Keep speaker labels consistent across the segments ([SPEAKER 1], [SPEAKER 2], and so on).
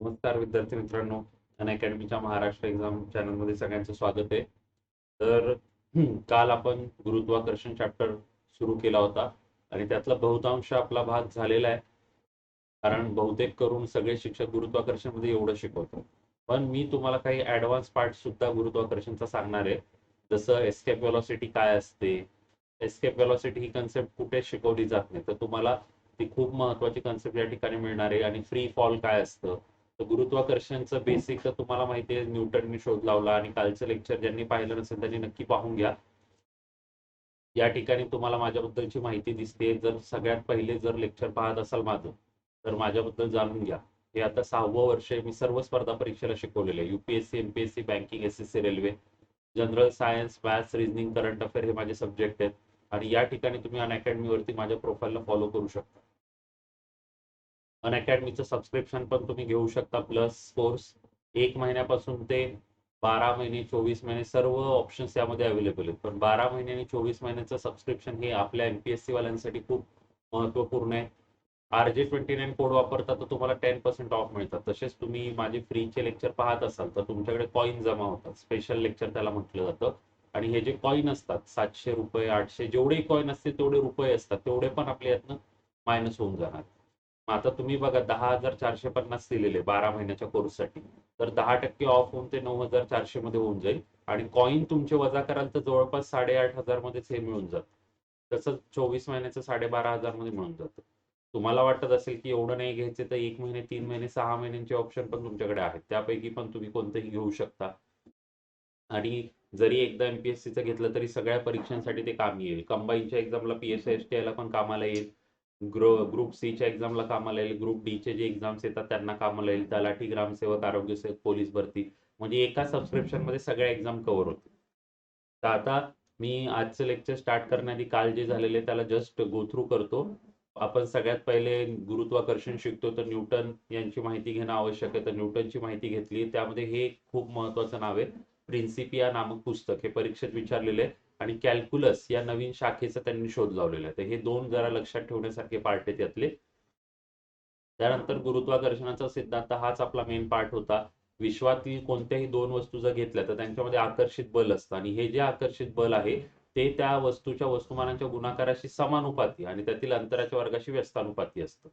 [SPEAKER 1] नमस्कार विद्यार्थी मित्रांनो. अनअकॅडमीच्या महाराष्ट्र एक्झाम चॅनलमध्ये सगळ्यांचं स्वागत आहे. तर काल आपण गुरुत्वाकर्षण चॅप्टर सुरू केला होता आणि त्यातला बहुतांश आपला भाग झालेला आहे. कारण बहुतेक करून सगळे शिक्षक गुरुत्वाकर्षणमध्ये एवढं शिकवतात. पण मी तुम्हाला काही ऍडव्हान्स पार्ट सुद्धा गुरुत्वाकर्षणचा सांगणार आहे. जसं एस्केप व्हेलॉसिटी काय असते, एस्केप व्हेलॉसिटी ही कन्सेप्ट कुठे शिकवली जात नाही, तर तुम्हाला ती खूप महत्वाची कन्सेप्ट या ठिकाणी मिळणार आहे. आणि फ्री फॉल काय असतं, तर गुरुत्वाकर्षणचं बेसिक तर तुम्हाला माहिती आहे, न्यूटननी शोध लावला. आणि कालचं लेक्चर ज्यांनी पाहिलं नसेल त्यांनी नक्की पाहून घ्या. या ठिकाणी तुम्हाला माझ्याबद्दलची माहिती दिसते. जर सगळ्यात पहिले जर लेक्चर पाहत असाल माझं, तर माझ्याबद्दल जाणून घ्या. हे आता 6वं वर्ष आहे. मी सर्व स्पर्धा परीक्षेला शिकवलेलं आहे. UPSC, MPSC, banking, SSC, railway, general science, maths, reasoning, current affair हे माझे सब्जेक्ट आहेत. आणि या ठिकाणी तुम्ही अनअकॅडमीवरती माझ्या प्रोफाईलला फॉलो करू शकता. अनअकॅडमीचं सबस्क्रिप्शन पण तुम्ही घेऊ शकता. प्लस कोर्स 1 महिन्यापासून ते 12 महिने, 24 महिने सर्व ऑप्शन्स यामध्ये अवेलेबल आहेत. पण 12 महिने आणि 24 महिन्याचं सबस्क्रिप्शन हे आपल्या एमपीएससी वाल्यांसाठी खूप महत्त्वपूर्ण आहे. RJ29 कोड वापरता तर तुम्हाला 10% ऑफ मिळतात. तसेच तुम्ही माझे फ्रीचे लेक्चर पाहत असाल तर तुमच्याकडे कॉईन जमा होतात. स्पेशल लेक्चर त्याला म्हटलं जातं. आणि हे जे कॉईन असतात, 700 रुपये, 800, जेवढेही कॉईन असते तेवढे रुपये असतात, तेवढे पण आपल्या यातनं मायनस होऊन जाणार. मग आता तुम्ही बघा, 10,450 दिलेले 12 महिन्याच्या कोर्ससाठी, तर 10% ऑफ होऊन ते 9,400 मध्ये होऊन जाईल. आणि कॉईन तुमचे वजा कराल तर जवळपास 8,500 मध्येच हे मिळून जातं. तसंच 24 महिन्याचं 12,500 मध्ये मिळून जातं. तुम्हाला वाटत असेल की एवढं नाही घ्यायचे, तर 1 महिने, 3 महिने, 6 महिन्यांचे ऑप्शन पण तुमच्याकडे आहेत. त्यापैकी पण तुम्ही कोणतंही घेऊ शकता. आणि जरी एकदा एमपीएससीचं घेतलं तरी सगळ्या परीक्षांसाठी ते कामी येईल. कंबाईनच्या एक्झामला, PSI-STI ला पण कामाला येईल. ग्रुप सीच्या एक्झामला कामाला येईल. ग्रुप डीचे जे एक्झाम्स येतात त्यांना कामाला येईल. तलाठी, ग्रामसेवक, आरोग्यसेवक, पोलीस भरती, म्हणजे एका सबस्क्रिप्शन मध्ये सगळ्या एक्झाम कव्हर होते. तर आता मी आजचं लेक्चर स्टार्ट करण्याआधी काल जे झालेले त्याला जस्ट गो थ्रू करतो. आपण सगळ्यात पहिले गुरुत्वाकर्षण शिकतो, तर न्यूटन यांची माहिती घेणं आवश्यक आहे. तर न्यूटनची माहिती घेतली. त्यामध्ये हे खूप महत्वाचं नाव आहे, प्रिन्सिपिया नामक पुस्तक. हे परीक्षेत विचारलेले आहे. आणि कॅल्क्युलस या नवीन शाखेचा त्यांनी शोध लावलेला आहे. तर हे दोन जरा लक्षात ठेवण्यासारखे पार्ट आहेत यातले. त्यानंतर गुरुत्वाकर्षणाचा सिद्धांत हाच आपला मेन पार्ट होता. विश्वातील कोणत्याही दोन वस्तू जर घेतल्या तर त्यांच्यामध्ये आकर्षित बल असतं, आणि हे जे आकर्षित बल आहे ते त्या वस्तूच्या वस्तुमानाच्या गुणाकाराशी समानुपाती आणि त्यातील अंतराच्या वर्गाशी व्यस्तानुपाती असतं.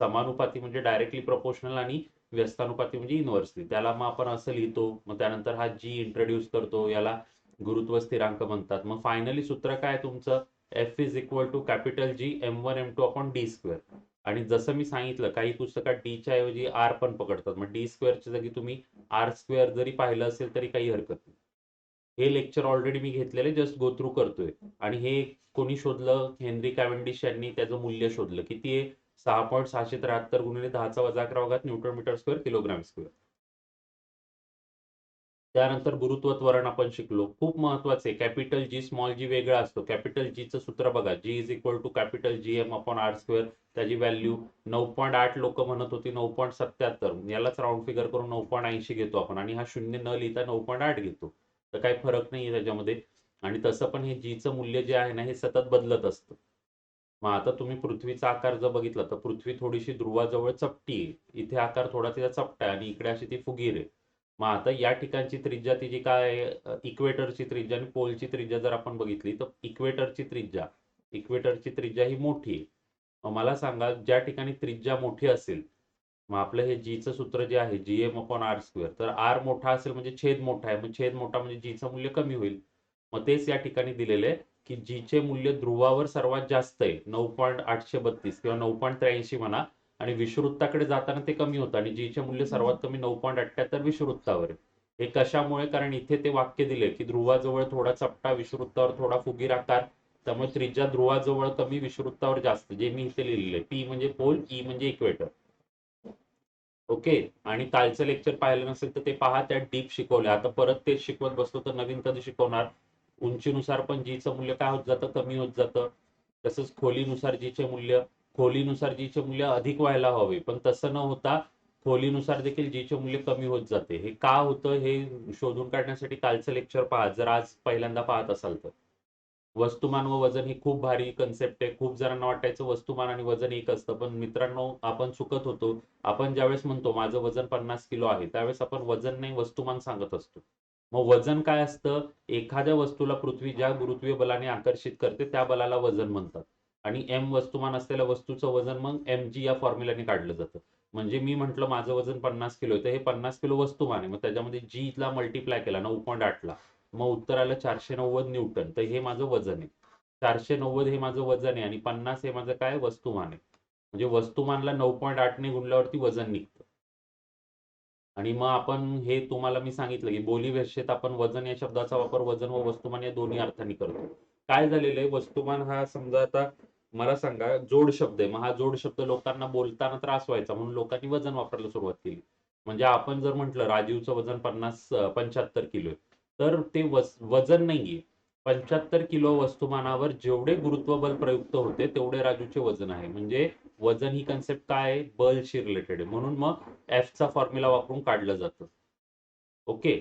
[SPEAKER 1] समानुपाती म्हणजे डायरेक्टली प्रोपोर्शनल, आणि व्यस्तानुपाती म्हणजे इनव्हर्सली. त्याला मग आपण असं लिहितो. मग त्यानंतर हा जी इंट्रोड्यूस करतो, याला गुरुत्व स्थिरांक म्हणतात. मग फायनली सूत्र काय तुमचं, F is equal to capital G m1 m2 upon D square. आणि जसं मी सांगितलं, काही पुस्तकात डीच्या ऐवजी आर पण पकडतात. मग डी स्क्वेअरच्या जागी तुम्ही आर स्क्वेअर जरी पाहिलं असेल तरी काही हरकत नाही. हे लेक्चर ऑलरेडी मी घेतलेले, जस्ट गो थ्रू करतोय. आणि हे कोणी शोधलं, हेनरी कॅव्हेंडिश यांनी त्याचं मूल्य शोधलं. किती आहे, 6,673 गुणिले 10⁻11 newton metre square kilogram square. त्यानंतर गुरुत्व त्वरण आपण शिकलो. खूप महत्वाचे, कॅपिटल जी स्मॉल जी वेगळा असतो. कॅपिटल जीचं सूत्र बघा, G is equal to capital G M upon R square. त्याची व्हॅल्यू 9.8 लोक म्हणत होती, 9.77. यालाच राऊंड फिगर करून 9.80 घेतो आपण. आणि हा शून्य न लिहिता 9.8 घेतो. तर काही फरक नाहीये त्याच्यामध्ये. आणि तसं पण हे जीचं मूल्य जे आहे ना, हे सतत बदलत असतं. मग आता तुम्ही पृथ्वीचा आकार जर बघितला तर पृथ्वी थोडीशी ध्रुवाजवळ चपटी आहे. इथे आकार थोडा तिचा चपटा आहे आणि इकडे अशी ती फुगीर आहे. मग आता या ठिकाणची त्रिज्या तिची काय आहे, इक्वेटरची त्रिज्या आणि पोलची त्रिज्या जर आपण बघितली तर इक्वेटरची त्रिज्या ही मोठी आहे. मग मला सांगा, ज्या ठिकाणी त्रिज्या मोठी असेल, मग आपलं हे जीचं सूत्र जे आहे, जीएम अपॉन आर स्क्वेअर, तर आर मोठा असेल म्हणजे छेद मोठा आहे. मग छेद मोठा म्हणजे जीचं मूल्य कमी होईल. मग तेच या ठिकाणी दिलेले आहे की जीचे मूल्य ध्रुवावर सर्वात जास्त आहे, 9.832 किंवा 9.83 म्हणा. आणि विषुवृत्ताकडे जाताना ते कमी होतं, आणि जीचे मूल्य सर्वात कमी 9.78 विषुवृत्तावर आहे. हे कशामुळे, कारण इथे ते वाक्य दिले की ध्रुवाजवळ थोडा चपटा, विषुवृत्तावर थोडा फुगीर आकार. त्यामुळे त्रिज्या ध्रुवाजवळ कमी, विषुवृत्तावर जास्त, जे मी इथे लिहिलेले आहे. पी म्हणजे पोल, ई म्हणजे इक्वेटर. ओके. आणि कालचं लेक्चर पाहिलं नसेल तर ते पहा, त्यात डीप शिकवले. आता परत तेच शिकवत बसलो तर नवीन कधी शिकवणार. उंचीनुसार पण जीचं मूल्य काय होत जातं, कमी होत जातं. तसंच खोलीनुसार जीचे मूल्य अधिक व्हायला हवे, पण तसं न होता खोलीनुसार देखील जीचे मूल्य कमी होत जाते. हे का होतं हे शोधून काढण्यासाठी कालचं लेक्चर पहा, जर आज पहिल्यांदा पाहत असाल तर. वस्तुमान व वजन ही खूप भारी कन्सेप्ट आहे. खूप जणांना वाटायचं वस्तुमान आणि वजन एक असतं, पण मित्रांनो आपण चुकत होतो. आपण ज्यावेळेस म्हणतो माझं वजन 50 किलो आहे, त्यावेळेस आपण वजन नाही वस्तुमान सांगत असतो. मग वजन काय असतं? एखाद्या वस्तूला पृथ्वी ज्या गुरुत्वीय बलाने आकर्षित करते त्या बलाला वजन म्हणतात. आणि एम वस्तुमान असलेल्या वस्तूचं वजन मग mg या फॉर्म्युल्याने काढलं जातं. म्हणजे मी म्हटलं माझं वजन 50 किलो आहे, तर हे 50 किलो वस्तुमान आहे. मग त्याच्यामध्ये g ला मल्टिप्लाय केला 9.8 ला. मग उत्तर आलं 490 न्यूटन. तर हे माझं वजन आहे. 490 हे माझं वजन आहे आणि 50 हे माझं काय वस्तुमान आहे. म्हणजे वस्तुमानला 9.8 ने गुणल्यावरती वजन निघतं. आणि मग आपण हे तुम्हाला मी सांगितलं की बोलीभाषेत आपण वजन या शब्दाचा वापर वजन व वस्तुमान या दोन्ही अर्थाने करतो. काय झालेलं आहे, वस्तुमान हा समजा आता मला सांगा जोड शब्द आहे. मग हा जोड शब्द लोकांना बोलताना त्रास व्हायचा म्हणून लोकांनी वजन वापरायला सुरुवात केली. म्हणजे आपण जर म्हटलं राजीवचं वजन 75 किलो आहे, तर ते वजन नाहीये. 75 किलो वस्तुमानावर जेवढे गुरुत्वबल प्रयुक्त होते तेवढे राजूचे वजन आहे. म्हणजे वजन ही कन्सेप्ट काय आहे? बलशी रिलेटेड आहे. म्हणून मग एफचा फॉर्म्युला वापरून काढलं जातं. ओके.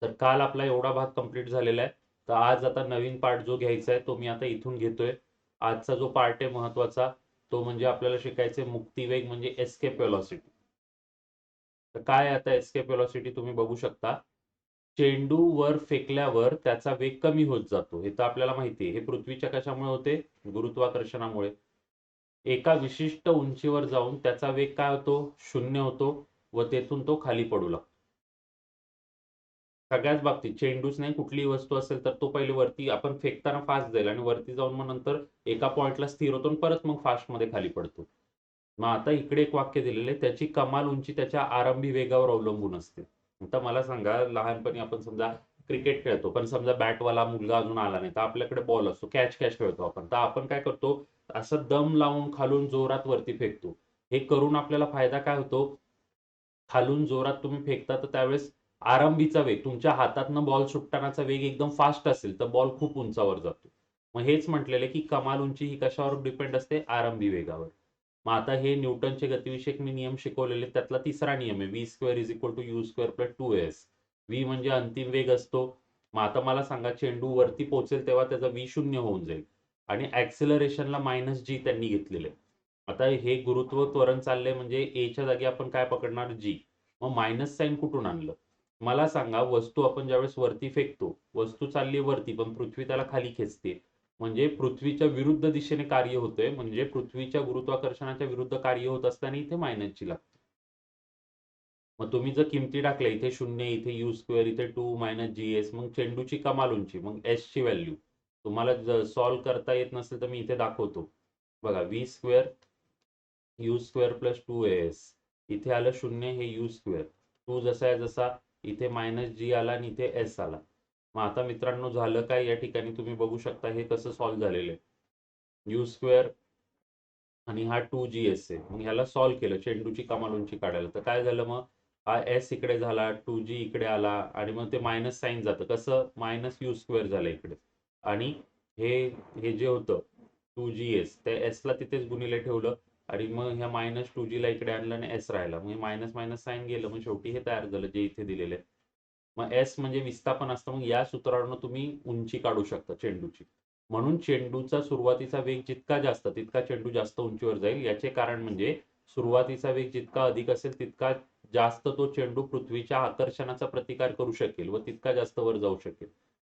[SPEAKER 1] तर काल आपला एवढा भाग कंप्लीट झालेला आहे. तर आज आता नवीन पार्ट जो घ्यायचा आहे तो मी आता इथून घेतोय. आजचा जो पार्ट आहे महत्वाचा, तो म्हणजे आपल्याला शिकायचे मुक्तिवेग म्हणजे एस्केप वेलॉसिटी. तर काय आता एस्केप वेलॉसिटी तुम्ही बघू शकता. चेंडू वर फेकल्यावर त्याचा वेग कमी होत जातो. हे तर आपल्याला माहिती आहे. हे पृथ्वीच्या कशामुळे होते? गुरुत्वाकर्षणामुळे. एका विशिष्ट उंचीवर जाऊन त्याचा वेग काय होतो? 0 होतो व तेथून तो खाली पडू लागतो. सगळ्याच बाबतीत चेंडूच नाही कुठलीही वस्तू असेल तर तो पहिले वरती आपण फेकताना फास्ट जाईल आणि वरती जाऊन मग नंतर एका पॉइंटला स्थिर होतो आणि परत मग फास्टमध्ये खाली पडतो. मग आता इकडे एक वाक्य दिलेलं आहे, त्याची कमाल उंची त्याच्या आरंभी वेगावर अवलंबून असते. आता मला सांगा लहानपणी आपण समजा क्रिकेट खेळतो, पण समजा बॅटवाला मुलगा अजून आला नाही तर आपल्याकडे बॉल असतो, कॅच कॅच खेळतो आपण. तर आपण काय करतो? असं दम लावून खालून जोरात वरती फेकतो. हे करून आपल्याला फायदा काय होतो? खालून जोरात तुम्ही फेकता तर त्यावेळेस आरंभीचा वेग तुमच्या हातातनं बॉल सुटतानाचा वेग एकदम फास्ट असेल तर बॉल खूप उंचावर जातो. मग हेच म्हटलेलं आहे की कमाल उंची ही कशावर डिपेंड असते? आरंभी वेगावर. मग आता हे न्यूटनचे गतिविषयक मी नियम शिकवलेले त्यातला तिसरा नियम आहे, V square is equal to U square plus 2s. V म्हणजे अंतिम वेग असतो. मग आता मला सांगा चेंडू वरती पोहोचेल तेव्हा त्याचा व्ही 0 होऊन जाईल आणि ऍक्सिलरेशनला -g त्यांनी घेतलेलं आहे. आता हे गुरुत्व त्वरण चाललंय म्हणजे एच्या जागी आपण काय पकडणार? जी. मग मायनस साइन कुठून आणलं? मला सांगा वस्तू आपण ज्यावेळेस वरती फेकतो, वस्तू चालली वरती पण पृथ्वी त्याला खाली खेचते. म्हणजे पृथ्वीच्या विरुद्ध दिशेने कार्य होतंय. म्हणजे पृथ्वीच्या गुरुत्वाकर्षणाच्या विरुद्ध कार्य होत असताना इथे -g लागते. मग तुम्ही जर किमती टाकल्या इथे 0, इथे यू स्क्वेअर, इथे 2 -gs, मग चेंडूची कमाल उंची, मग एस ची व्हॅल्यू तुम्हाला जर सॉल्व्ह करता येत नसेल तर मी इथे दाखवतो. बघा V square you square plus 2as. इथे आलं 0 हे यू स्क्वेअर. 2 जसा आहे जसा इथे -g आला आणि इथे s आला. मग आता मित्रांनो झालं काय या ठिकाणी तुम्ही बघू शकता हे कसं सॉल्व्ह झालेलं आहे. यू स्क्वेअर आणि हा 2gs आहे. मग ह्याला सॉल्व्ह केलं चेंडूची कमाल उंची काढायला. तर काय झालं मग? हा s इकडे झाला, 2g इकडे आला आणि मग ते मायनस साइन जातं. कसं? -u स्क्वेअर झालं इकडे. आणि हे हे जे होतं 2gs त्या s ला तिथेच गुणिले ठेवलं आणि मग ह्या -2g ला इकडे आणलं आणि s राहिला. मग मायनस मायनस साइन गेलं. मग शेवटी हे तयार झालं जे इथे दिलेलं आहे. मग s म्हणजे विस्थापन असतं. मग या सूत्रावरून तुम्ही उंची काढू शकता चेंडूची. म्हणून चेंडूचा सुरुवातीचा वेग जितका जास्त तितका चेंडू जास्त उंचीवर जाईल. याचे कारण म्हणजे सुरुवातीचा वेग जितका अधिक असेल तितका जास्त तो चेंडू पृथ्वीच्या आकर्षणाचा प्रतिकार करू शकेल व तितका जास्त वर जाऊ शकेल.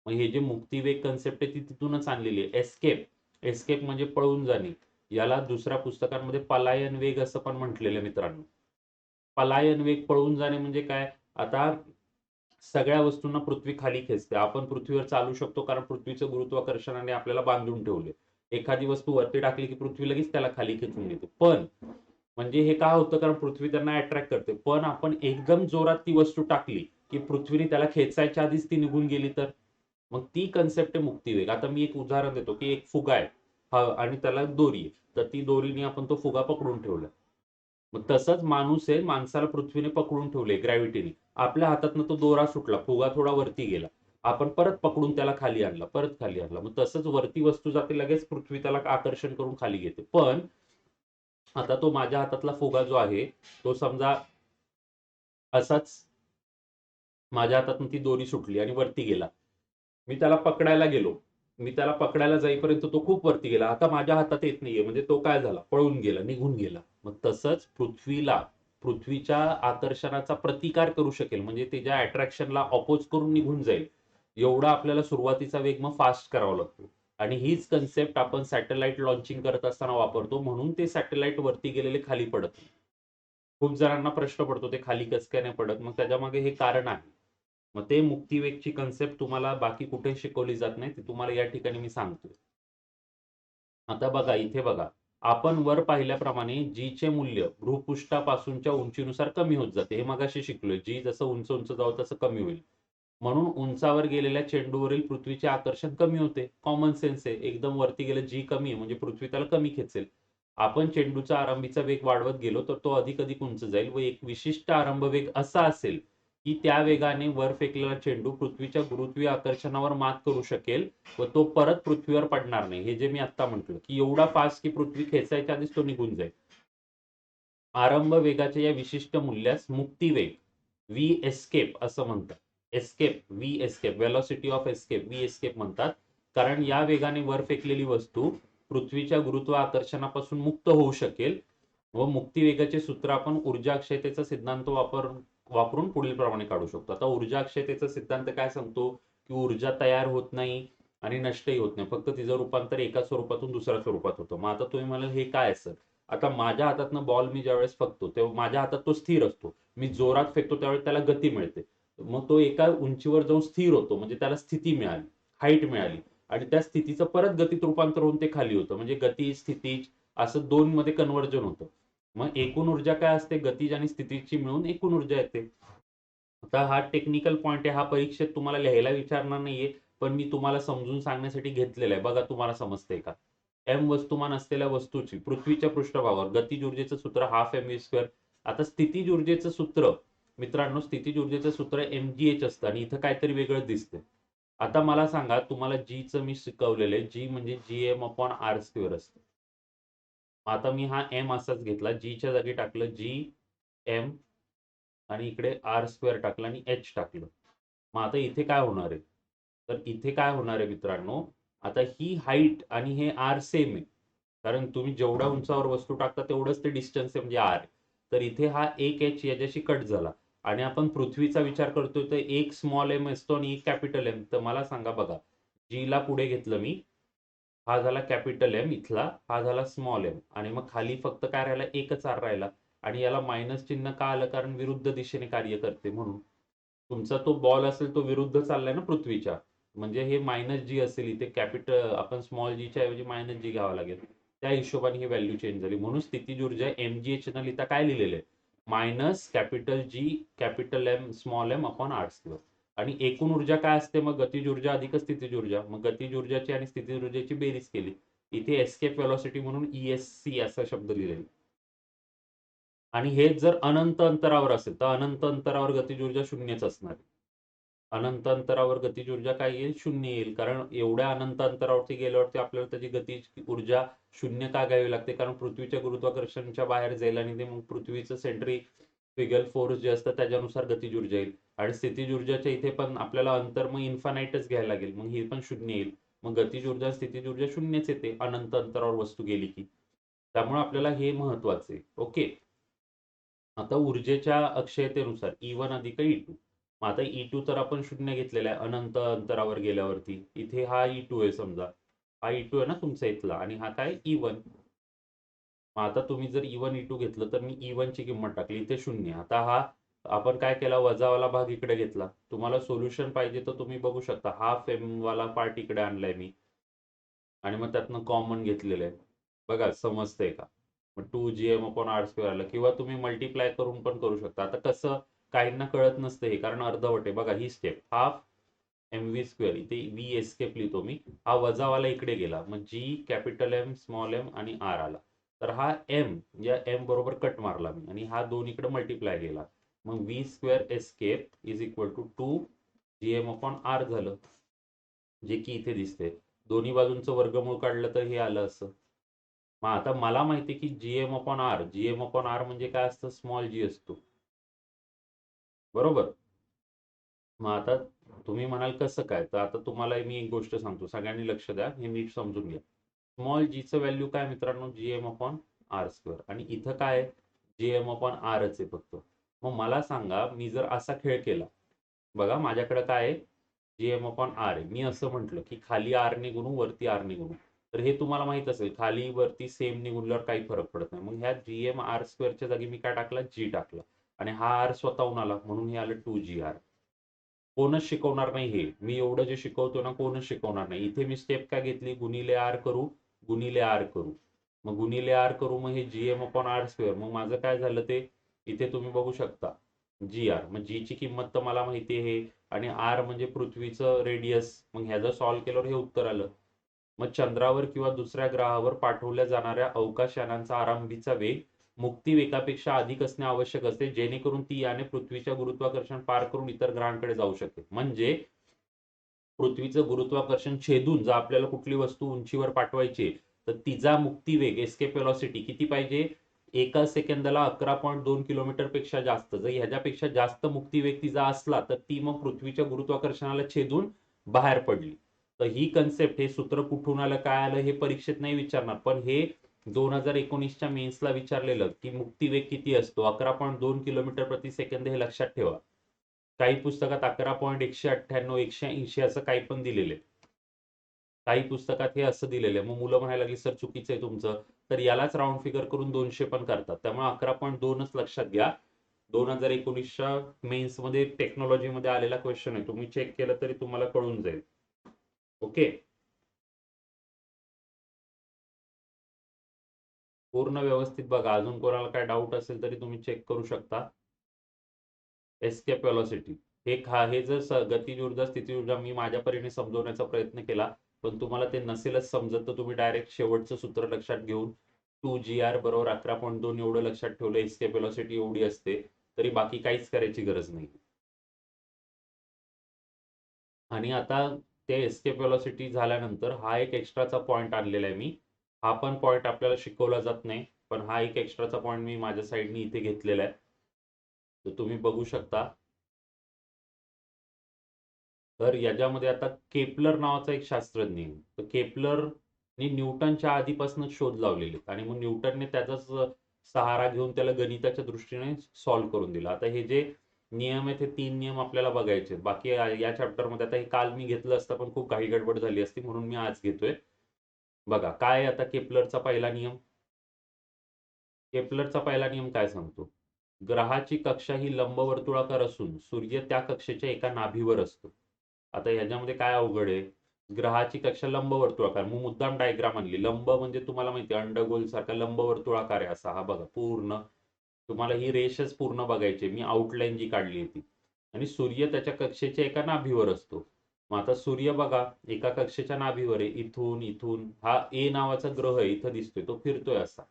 [SPEAKER 1] मग हे जे मुक्तिवेग कन्सेप्ट आहे ती तिथूनच आणलेली आहे. एस्केप एस्केप म्हणजे पळून जाणे. याला दुसऱ्या पुस्तकांमध्ये पलायन वेग असं पण म्हटलेलं आहे मित्रांनो. पलायन वेग पळून जाणे म्हणजे काय? आता सगळ्या वस्तूंना पृथ्वी खाली खेचते. आपण पृथ्वीवर चालू शकतो कारण पृथ्वीचं गुरुत्वाकर्षणाने आपल्याला बांधून ठेवले. एखादी वस्तू वरती टाकली की पृथ्वी लगेच त्याला खाली खेचून घेते. पण म्हणजे हे का होतं? कारण पृथ्वी त्यांना अट्रॅक्ट करते. पण आपण एकदम जोरात ती वस्तू टाकली की पृथ्वीने त्याला खेचायच्या आधीच ती निघून गेली तर? मग ती कन्सेप्ट आहे मुक्तिवेग. आता मी एक उदाहरण देतो की एक फुगा आहे आणि त्याला दोरी आहे. तर ती दोरीने आपण तो फुगा पकडून ठेवला. मग तसंच माणूस आहे, माणसाला पृथ्वीने पकडून ठेवले ग्रॅव्हिटीने. आपल्या हातातनं तो दोरा सुटला, फुगा थोडा वरती गेला. आपण परत पकडून त्याला खाली आणला, परत खाली आणला. मग तसंच वरती वस्तू जाते लगेच पृथ्वी त्याला आकर्षण करून खाली घेते. पण आता तो माझ्या हातातला फुगा जो आहे, तो समजा असाच माझ्या हातातून ती दोरी सुटली आणि वरती गेला. मी त्याला पकडायला गेलो. मी त्याला पकडायला जाईपर्यंत तो खूप वरती गेला, आता माझ्या हातात येत नाहीये, म्हणजे तो काय झाला, पळून गेला, निघून गेला. मग तसंच पृथ्वीच्या आकर्षणाचा प्रतिकार करू शकेल, म्हणजे त्याच्या अट्रॅक्शनला अपोज करून निघून जाईल, एवढा आपल्याला सुरुवातीचा वेग मग फास्ट करावा लागतो. आणि हीच कन्सेप्ट आपण सॅटेलाइट लॉन्चिंग करत असताना वापरतो, म्हणून ते सॅटेलाइट वरती गेलेले खाली पडत नाही. खूप जणांना प्रश्न पडतो ते खाली कसं काय नाही पडत, मग त्याच्यामागे हे कारण आहे. मग ते मुक्तिवेगची कन्सेप्ट तुम्हाला बाकी कुठे शिकवली जात नाही, ते तुम्हाला या ठिकाणी मी सांगतोय. आता बघा, इथे बघा, आपण वर पाहिल्याप्रमाणे जी चे मूल्य भूपृष्ठापासूनच्या उंचीनुसार कमी होत जाते, हे मगाशी शिकलोय. जी जसं उंच उंच जाऊ तसं कमी होईल, म्हणून उंचावर गेलेल्या चेंडूवरील पृथ्वीचे आकर्षण कमी होते. कॉमन सेन्स आहे, एकदम वरती गेलं, जी कमी आहे म्हणजे पृथ्वी त्याला कमी खेचेल. आपण चेंडूचा आरंभीचा वेग वाढवत गेलो तर तो अधिक अधिक उंच जाईल व एक विशिष्ट आरंभ वेग असा असेल की त्या वेगाने वर फेकलेला चेंडू पृथ्वीच्या गुरुत्वीय आकर्षणावर मात करू शकेल व तो परत पृथ्वीवर पडणार नाही. हे जे मी आता म्हटलं की एवढा फास्ट की पृथ्वी खेचायच्या आधीच तो निघून जाईल. आरंभ वेगाच्या या विशिष्ट मूल्यास मुक्तिवेग व्ही एस्केप असं म्हणतात. V escape, velocity of escape, V escape म्हणतात. कारण या वेगाने वर फेकलेली वस्तू पृथ्वीच्या गुरुत्वाकर्षणापासून मुक्त होऊ शकेल. व मुक्तिवेगाचे सूत्र आपण ऊर्जा अक्षयतेचा सिद्धांत वापरून पुढील प्रमाणे काढू शकतो. आता ऊर्जा अक्षयतेचा सिद्धांत काय सांगतो की ऊर्जा तयार होत नाही आणि नष्टही होत नाही, फक्त तिचं रूपांतर एका स्वरूपातून दुसऱ्या स्वरूपात होतं. मग आता तुम्ही म्हणाल हे काय असतं. आता माझ्या हातातनं बॉल मी ज्यावेळेस फेकतो तेव्हा माझ्या हातात तो स्थिर असतो, मी जोरात फेकतो त्यावेळेस त्याला गती मिळते, मग तो एका उंचीवर जाऊन स्थिर होतो, म्हणजे त्याला स्थिती मिळाली, हाईट मिळाली. आणि त्या स्थितीचं परत गतीत रूपांतर होऊन ते खाली होतं, म्हणजे गती स्थिती असं दोन मध्ये कन्व्हर्जन होतं. मग एकूण ऊर्जा काय असते, गतीज आणि स्थितीची मिळून एकूण ऊर्जा येते. आता हा टेक्निकल पॉइंट आहे, हा परीक्षेत तुम्हाला लिहायला विचारणार नाहीये, पण मी तुम्हाला समजून सांगण्यासाठी घेतलेला आहे. बघा तुम्हाला समजतंय का. एम वस्तुमान असलेल्या वस्तूची पृथ्वीच्या पृष्ठभागावर गतीज ऊर्जेचं सूत्र हाफ एम व्ही स्क्वेअर. आता स्थितीज ऊर्जेचं सूत्र, मित्रांनो, स्थितीज ऊर्जेचं सूत्र mgh असतं आणि इथं काहीतरी वेगळं दिसतंय. आता मला सांगा, तुम्हाला जी चं मी शिकवलेलं आहे, जी म्हणजे gm अपॉन आर स्क्वेअर असतं. आता मी हा एम असाच घेतला, जी च्या जागी टाकलं जी एम आणि इकडे आर स्क्वेअर टाकलं आणि एच टाकलं. मग आता इथे काय होणार आहे, तर इथे काय होणार आहे मित्रांनो, आता ही हाईट आणि हे आर सेम आहे, कारण तुम्ही जेवढ्या उंचावर वस्तू टाकता तेवढंच ते डिस्टन्स आहे, म्हणजे आर. तर इथे हा एक एच याच्याशी कट झाला आणि आपण पृथ्वीचा विचार करतोय तर एक स्मॉल एम असतो आणि एक कॅपिटल एम. तर मला सांगा बघा, जीला पुढे घेतलं मी, हा झाला कॅपिटल एम इथला, हा झाला स्मॉल एम, आणि मग खाली फक्त काय राहिला, एकच आर राहिला. आणि याला मायनस चिन्ह का आलं, कारण विरुद्ध दिशेने कार्य करते म्हणून. तुमचा तो बॉल असेल तो विरुद्ध चाललाय ना पृथ्वीच्या, म्हणजे हे मायनस जी असेल इथे, कॅपिटल आपण स्मॉल जीच्या ऐवजी मायनस जी घ्यावा लागेल, त्या हिशोबाने ही व्हॅल्यू चेंज झाली. म्हणून स्थितीज ऊर्जा mgh न लिहिता काय लिहिलेलं आहे, minus capital G capital M small M upon R square. आणि एकूण ऊर्जा काय असते मग, गतीज ऊर्जा अधिक स्थितीज ऊर्जा. मग गतीज ऊर्जाची आणि स्थितीज ऊर्जेची बेरीज केली, इथे एस्केप वेलॉसिटी म्हणून ESC असा शब्द लिहिलेला. आणि हेच जर अनंत अंतरावर असेल तर अनंत अंतरावर गतीज ऊर्जा शून्यच असणार. अनंत अंतरावर गतीज ऊर्जा काय येईल, शून्य येईल, कारण एवढ्या अनंत अंतरावरती गेल्यावरती आपल्याला त्याची गतीज ऊर्जा शून्य का घ्यावी लागते, कारण पृथ्वीच्या गुरुत्वाकर्षणाच्या बाहेर जाईल आणि ते मग पृथ्वीचं सेंट्रीफ्युगल फोर्स जे असतं त्याच्यानुसार गतीज ऊर्जा येईल. आणि स्थितीज ऊर्जाच्या इथे पण आपल्याला अंतर मग इन्फानाइटच घ्यायला लागेल, मग ही पण शून्य येईल. मग गतीज ऊर्जा स्थितीज ऊर्जा शून्यच येते अनंत अंतरावर वस्तू गेली की. त्यामुळे आपल्याला हे महत्वाचं आहे. ओके. आता ऊर्जेच्या अक्षयतेनुसार E1 अधिक E2. मग आता E2 तर आपण शून्य घेतलेला आहे अनंत अंतरावर गेल्यावरती. इथे हा E2 आहे समजा. हा E2 आहे ना तुमचा इथला, आणि हा काय E1. मग आता तुम्ही जर E1 E2 घेतलं तर मी E1 ची किंमत टाकली, इथे शून्य. आता हा आपण काय केला, वजावाला भाग इकडे घेतला. तुम्हाला सोल्युशन पाहिजे तर तुम्ही बघू शकता, हाफ एम वाला पार्ट इकडे आणलाय मी आणि मग त्यातनं कॉमन घेतलेलं आहे. बघा समजतंय का. मग 2gm अपॉन आर स्क्वेअर आलं, किंवा तुम्ही मल्टिप्लाय करून पण करू शकता. आता कसं, काहींना कळत नसतं हे, कारण अर्धवट आहे. बघा ही step, half M V square, इथे व्ही एस्केप लिहितो मी, हा वजावाला इकडे गेला, मग G capital M small M आणि आर आला. तर हा एम, या एम बरोबर कट मारला मी आणि हा दोन इकडे मल्टिप्लाय गेला. मग V square escape is equal to 2gm upon R झालं, जे की इथे दिसते. दोन्ही बाजूंचं वर्गमूळ काढलं तर हे आलं असं. मग आता मला माहिती की GM upon R, GM upon R म्हणजे काय असतं, स्मॉल जी असतो, बरोबर. मग आता तुम्ही म्हणाल कसं काय, तर आता तुम्हाला मी एक गोष्ट सांगतो, सगळ्यांनी लक्ष द्या, हे नीट समजून घ्या. स्मॉल जीचं व्हॅल्यू काय मित्रांनो, जीएम अपॉन आर स्क्वेअर, आणि इथं काय आहे, जीएम अपॉन आरच आहे फक्त. मग मला सांगा, मी जर असा खेळ केला, बघा माझ्याकडे काय आहे, जीएम अपॉन आर आहे, मी असं म्हटलं की खाली आर ने गुणू वरती आर ने गुणू, तर हे तुम्हाला माहित असेल खाली वरती सेम ने गुणल्यावर काही फरक पडत नाही. मग ह्या जीएम आर स्क्वेअरच्या जागी मी काय टाकला, जी टाकला, आणि हा आर स्वतःहून आला म्हणून हे आलं 2GR. कोणच शिकवणार नाही हे, मी एवढं जे शिकवतो ना कोणच शिकवणार नाही. इथे मी स्टेप काय घेतली, गुणिले आर करू, गुणिले आर करू, मग गुणिले आर करू, मग हे जीएम अपॉन आर स्क्वेअर, मग माझं काय झालं ते इथे तुम्ही बघू शकता, जी आर, मग जी ची किंमत तर मला माहिती आहे, आणि आर म्हणजे पृथ्वीचं रेडियस, मग ह्याचं सॉल्व्ह केल्यावर हे उत्तर आलं. मग चंद्रावर किंवा दुसऱ्या ग्रहावर पाठवल्या जाणाऱ्या अवकाशयानांचा आरंभीचा वेग मुक्ती वेगापेक्षा अधिक असणे आवश्यक असते, जेणेकरून ती याने पृथ्वीच्या गुरुत्वाकर्षण पार करून इतर ग्रहांकडे जाऊ शकते. म्हणजे पृथ्वीचं गुरुत्वाकर्षण छेदून जर आपल्याला कुठली वस्तू उंचीवर पाठवायची, तर तिचा मुक्तीवेग एस्केप वेलॉसिटी किती पाहिजे, एका सेकंदाला 11.2 किलोमीटर पेक्षा जास्त. जर ह्याच्यापेक्षा जास्त मुक्तीवेग तिचा असला तर ती मग पृथ्वीच्या गुरुत्वाकर्षणाला छेदून बाहेर पडली. तर ही कन्सेप्ट, हे सूत्र कुठून आलं काय आलं हे परीक्षेत नाही विचारणार, पण हे 2019च्या मेन्सला विचारलेलं की मुक्तीवेग किती असतो, 11.2 किलोमीटर प्रति सेकंद, हे लक्षात ठेवा. काही पुस्तकात 11.198 180 असं काही पण दिलेले, काही पुस्तकात हे असं दिलेलं आहे. मग मुलं म्हणायला लागली सर चुकीचं आहे तुमचं, तर यालाच राऊंड फिगर करून 200 पण करतात. त्यामुळे 11.2च लक्षात घ्या. 2019च्या मेन्स मध्ये टेक्नॉलॉजीमध्ये आलेला क्वेश्चन आहे, तुम्ही चेक केलं तरी तुम्हाला कळून जाईल. ओके, पूर्ण व्यवस्थित बघा, अजून कोणाला काय डाऊट असेल तरी तुम्ही चेक करू शकता. एस्केप वेलॉसिटी, हे जर गतिज ऊर्जा स्थिती ऊर्जा मी माझ्या परीने समजवण्याचा प्रयत्न केला, पण तुम्हाला ते नसेलच समजत, तर तुम्ही डायरेक्ट शेवटचं सूत्र लक्षात घेऊन 2GR बरोबर 11.2 एवढं लक्षात ठेवलं, एस्केप वेलॉसिटी एवढी असते, तरी बाकी काहीच करायची गरज नाही. आणि आता ते एस्केप वेलॉसिटी झाल्यानंतर हा एक एक्स्ट्राचा पॉईंट आणलेला आहे मी, हा पण पॉईंट आपल्याला शिकवला जात नाही, पण हा एक एक्स्ट्राचा पॉईंट मी माझ्या साईडनी इथे घेतलेला आहे, तर तुम्ही बघू शकता. तर याच्यामध्ये आता केपलर नावाचा एक शास्त्रज्ञ आहे, तर केपलरने न्यूटनच्या आधीपासूनच शोध लावलेले, आणि मग न्यूटनने त्याचाच सहारा घेऊन त्याला गणिताच्या दृष्टीने सॉल्व्ह करून दिला. आता हे जे नियम आहेत, हे 3 नियम आपल्याला बघायचे, बाकी या चॅप्टरमध्ये आता हे काल मी घेतलं असतं पण खूप घाई गडबड झाली असती, म्हणून मी आज घेतोय. बघा काय आता केपलरचा पहिला नियम, केपलरचा पहिला नियम काय सांगतो, ग्रहाची कक्षा ही लंबवर्तुळाकार असून सूर्य त्या कक्षेच्या एका नाभीवर असतो. आता ह्याच्यामध्ये काय अवघड आहे, ग्रहाची कक्षा लंबवर्तुळाकार, मग मुद्दाम डायग्राम आणली, लंब म्हणजे तुम्हाला माहिती आहे अंडगोल सारखा लंबवर्तुळाकार आहे असा, हा बघा पूर्ण, तुम्हाला ही रेषच पूर्ण बघायची, मी आउटलाईन जी काढली होती, आणि सूर्य त्याच्या कक्षेच्या एका नाभीवर असतो. मग आता सूर्य बघा एका कक्षेच्या नाभीवर आहे, इथून इथून हा ए नावाचा ग्रह आहे, इथं दिसतोय, तो फिरतोय असा.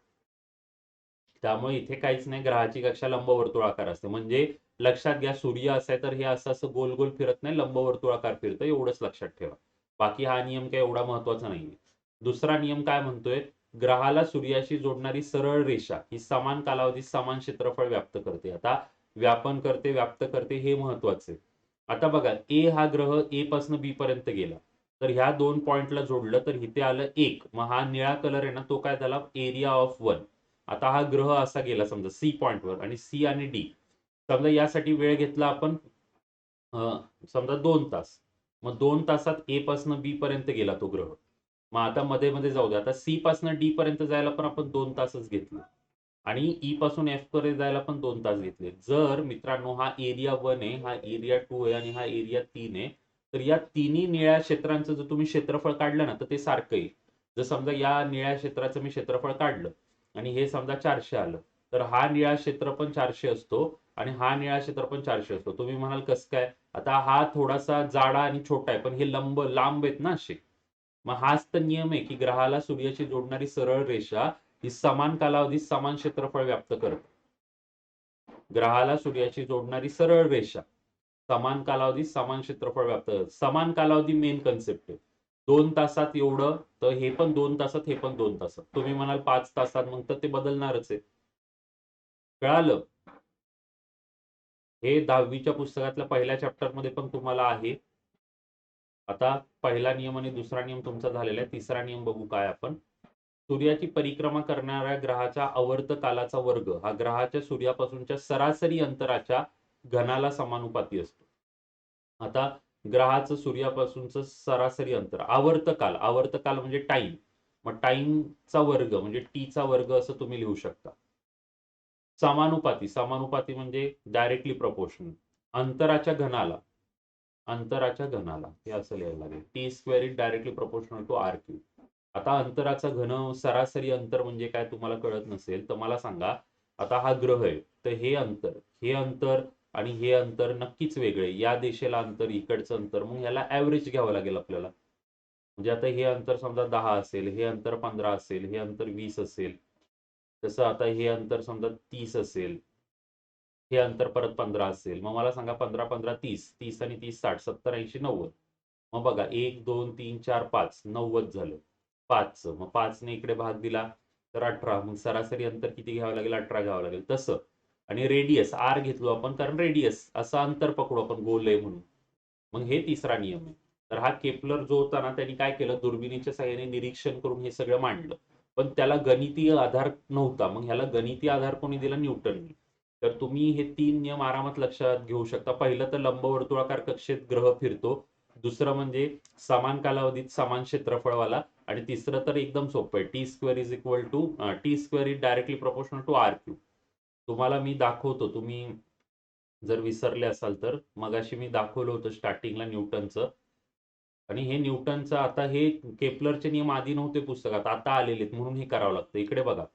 [SPEAKER 1] त्यामुळे इथे काहीच नाही, ग्रहाची कक्षा लंबवर्तुळाकार असते, म्हणजे लक्षात घ्या सूर्य असाय तर हे असं असं गोल गोल फिरत नाही, लंबवर्तुळाकार फिरतं, एवढंच लक्षात ठेवा. बाकी हा नियम काही एवढा महत्वाचा नाहीये. दुसरा नियम काय म्हणतोय, ग्रहाला सूर्याशी जोडणारी सरळ रेषा ही समान कालावधीत समान क्षेत्रफळ व्याप्त करते. आता व्यापन करते, व्याप्त करते, हे महत्वाचे. आता बघा ए हा ग्रह ए पासून बी पर्यंत गेला, तर ह्या दोन पॉइंटला जोडलं तर इथे आलं एक, मग हा निळा कलर आहे ना तो काय झाला, एरिया ऑफ वन. आता हा ग्रह असा गेला समजा सी पॉइंटवर, आणि सी आणि डी, समजा यासाठी वेळ घेतला आपण समजा 2 तास, मग 2 तासात ए पासून बी पर्यंत गेला तो ग्रह. मग आता मध्ये मध्ये जाऊ दे, आता सी पासून डी पर्यंत जायला पण आपण 2 तासच घेतले, आणि ई पासून एफ पर्यंत जायला पण 2 तास घेतले. जर मित्रांनो हा एरिया 1 आहे, हा एरिया 2 आहे, आणि हा एरिया 3 आहे, तर या तिन्ही निळ्या क्षेत्रांचं जर तुम्ही क्षेत्रफळ काढलं ना तर ते सारखं येईल. जर समजा या निळ्या क्षेत्राचं मी क्षेत्रफळ काढलं आणि हे समजा 400 आलं, तर हा निळा क्षेत्र पण 400 असतो, आणि हा निळा क्षेत्र पण 400 असतो. तुम्ही म्हणाल कसं काय, आता हा थोडासा जाडा आणि छोटा आहे, पण हे लांब आहेत ना असे. मग हाच तर नियम आहे की ग्रहाला सूर्याशी जोडणारी सरळ रेषा ही समान कालावधीत समान क्षेत्रफळ व्याप्त करते. ग्रहाला सूर्याशी जोडणारी सरळ रेषा समान कालावधीत समान क्षेत्रफळ व्याप्त करते. समान कालावधी मेन कन्सेप्ट आहे. 2 तासात एवढं, तर हे पण 2 तासात, हे पण 2 तासात. तुम्ही म्हणाल 5 तासात, मग तर ते बदलणारच आहे. कळालं? हे 10वीच्या पुस्तकातल्या पहिल्या चॅप्टरमध्ये पण तुम्हाला आहे. आता पहिला नियम आणि दुसरा नियम तुमचा झालेला आहे. तिसरा नियम बघू काय आपण. सूर्याची परिक्रमा करणाऱ्या ग्रहाच्या आवर्त कालाचा वर्ग हा ग्रहाच्या सूर्यापासूनच्या सरासरी अंतराच्या घनाला समानुपाती असतो. आता ग्रहाचं सूर्यापासूनचं सरासरी अंतर, आवर्तकाल म्हणजे टाइम, मग टाइमचा वर्ग म्हणजे टीचा वर्ग असं तुम्ही लिहू शकता. समानुपाती म्हणजे डायरेक्टली प्रपोर्शनल. अंतराच्या घनाला हे असं लिहायला लागेल. T square is directly proportional to R cube. आता अंतराचा घन, सरासरी अंतर म्हणजे काय तुम्हाला कळत नसेल तर मला सांगा. आता हा ग्रह आहे, तर हे अंतर आणि हे अंतर नक्कीच वेगळे. या दिशेला अंतर, इकडचं अंतर, मग ह्याला ॲव्हरेज घ्यावं लागेल आपल्याला. म्हणजे आता हे अंतर समजा 10 असेल, हे अंतर 15 असेल, हे अंतर 20 असेल. तसं आता हे अंतर समजा 30 असेल, हे अंतर परत 15 असेल. मग मला सांगा 15 15 30, 30 आणि 30 60, 70 80 90. मग बघा 1 2 3 4 5 90 झालं. 5 मग 5 ने इकडे भाग दिला तर 18. मग सरासरी अंतर किती घ्यावं लागेल? 18 घ्यावं लागेल. तसं. आणि रेडियस आर घेतलो आपण, कारण रेडियस असं अंतर पकडू आपण, गोल आहे म्हणून. मग हे तिसरा नियम आहे. तर हा केपलर जो होता ना, त्यांनी काय केलं, दुर्बिणीच्या साहाय्याने निरीक्षण करून हे सगळं मांडलं. पण त्याला गणितीय आधार नव्हता. मग ह्याला गणितीय आधार कोणी दिला? न्यूटननी. तर तुम्ही हे 3 नियम आरामात लक्षात घेऊ शकता. पहिलं तर लंबवर्तुळाकार कक्षेत ग्रह फिरतो. दुसरं म्हणजे समान कालावधीत समान क्षेत्रफळवाला. आणि तिसरं तर एकदम सोपं आहे. T square is directly proportional to R cube. तुम्हाला मी दाखवतो, तुम्ही जर विसरले असाल तर. मगाशी मी दाखवलं होतं स्टार्टिंगला न्यूटनचं. आणि हे न्यूटनचं, आता हे केपलरचे नियम आधी नव्हते पुस्तकात, आता आलेले आहेत, म्हणून हे करावं लागतं. इकडे बघा.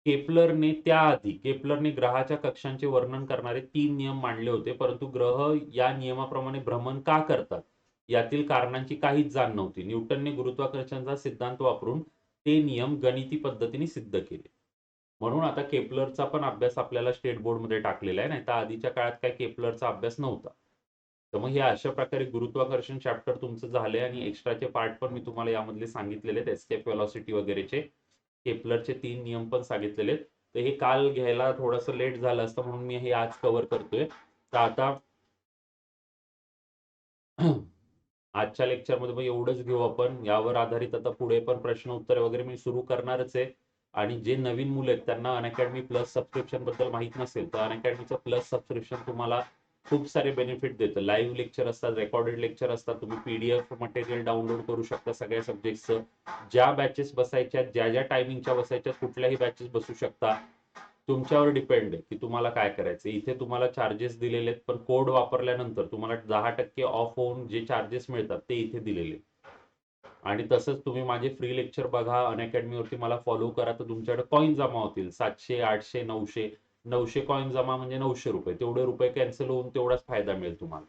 [SPEAKER 1] केपलरने ग्रहाच्या कक्षांचे वर्णन करणारे 3 नियम मांडले होते, परंतु ग्रह या नियमाप्रमाणे भ्रमण का करतात यातील कारणांची काहीच जाण नव्हती. न्यूटनने गुरुत्वाकर्षणाचा सिद्धांत वापरून ते नियम गणिती पद्धतीने सिद्ध केले. म्हणून आता केपलरचा पण अभ्यास आपल्याला स्टेट बोर्डमध्ये टाकलेला आहे. नाही तर आधीच्या काळात काय केपलरचा अभ्यास नव्हता. तर मग हे अशा प्रकारे गुरुत्वाकर्षण चॅप्टर तुमचं झालंय. आणि एक्स्ट्राचे पार्ट पण मी तुम्हाला यामधले सांगितलेले आहेत, एस्केप वेलॉसिटी वगैरेचे. केपलरचे 3 नियम पण सांगितलेले आहेत. तर हे काल घ्यायला थोडंसं लेट झालं असतं, म्हणून मी हे आज कव्हर करतोय. तर आता आजच्या लेक्चरमध्ये मग एवढंच घेऊ आपण. यावर आधारित आता पुढे पण प्रश्न उत्तरे वगैरे मी सुरू करणारच आहे. आणि जे नवीन मुलं आहेत त्यांना अनअकॅडमी प्लस सबस्क्रिप्शन बद्दल माहित नसेल तर अनअकॅडमीचं प्लस सबस्क्रिप्शन तुम्हाला खूप सारे बेनिफिट देतं. लाईव्ह लेक्चर असतात, रेकॉर्डेड लेक्चर असतात, तुम्ही पीडीएफ मटेरियल डाउनलोड करू शकता सगळ्या सब्जेक्टचं. ज्या बॅचेस बसायच्या, ज्या ज्या टायमिंगच्या बसायच्या, कुठल्याही बॅचेस बसू शकता. तुमच्यावर डिपेंड आहे की तुम्हाला काय करायचं. इथे तुम्हाला चार्जेस दिलेले आहेत, पण कोड वापरल्यानंतर तुम्हाला 10% ऑफ होऊन जे चार्जेस मिळतात ते इथे दिलेले. आणि तसंच तुम्ही माझे फ्री लेक्चर बघा, अनअकॅडमीवरती मला फॉलो करा, तर तुमच्याकडे कॉइन जमा होतील. 700 800 900 कॉइन जमा म्हणजे 900 रुपये. तेवढे रुपये कॅन्सल होऊन तेवढाच फायदा मिळेल तुम्हाला.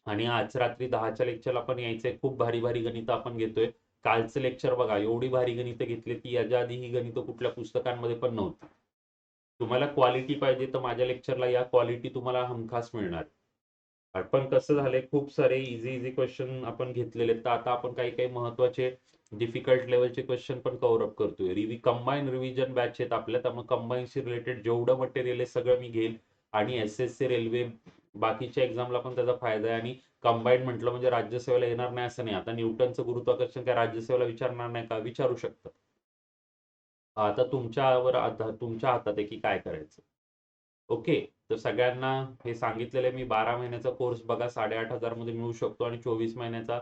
[SPEAKER 1] आणि आज रात्री 10च्या लेक्चरला पण यायचंय. खूप भारी भारी गणितं आपण घेतोय. कालचं लेक्चर बघा, एवढी भारी गणितं घेतली की याच्या आधी ही गणितं कुठल्या पुस्तकांमध्ये पण नव्हती. तुम्हाला क्वालिटी पाहिजे तर माझ्या लेक्चरला या, क्वालिटी तुम्हाला हमखास मिळणार. पण कसं झालंय, खूप सारे इझी क्वेश्चन आपण घेतलेले आहेत. तर आता आपण काही काही महत्वाचे डिफिकल्ट लेवलचे क्वेश्चन पण कव्हर अप करतोय. कंबाईन रिव्हिजन बॅच आहेत आपल्या, त्यामुळे कंबाईनशी रिलेटेड जेवढं मटेरियल आहे सगळं मी घेईल. आणि एसएससी रेल्वे बाकीच्या एक्झामला पण त्याचा फायदा आहे. आणि कंबाईन म्हटलं म्हणजे राज्यसेवेला येणार नाही असं नाही. आता न्यूटनचं गुरुत्वाकर्षण काय राज्यसेवेला विचारणार नाही का? विचारू शकतात. आता तुमच्या हातात आहे की काय करायचं. ओके. तर सगळ्यांना हे सांगितलेलं आहे मी. 12 महिन्याचा कोर्स बघा 8,500 मध्ये मिळू शकतो आणि 24 महिन्याचा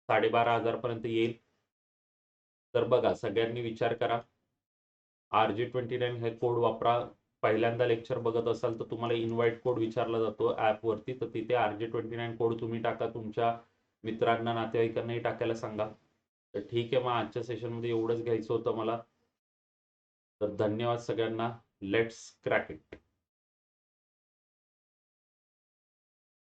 [SPEAKER 1] 12,500 पर्यंत येईल. तर बघा, सगळ्यांनी विचार करा. RJ29 हे कोड वापरा. पहिल्यांदा लेक्चर बघत असाल तर तुम्हाला इन्व्हाइट कोड विचारला जातो ॲपवरती, तर तिथे RJ29 कोड तुम्ही टाका. तुमच्या मित्रांना, नातेवाईकांनाही टाकायला सांगा. तर ठीक आहे, मग आजच्या सेशनमध्ये एवढंच घ्यायचं होतं मला. तर धन्यवाद सगळ्यांना. Let's crack it.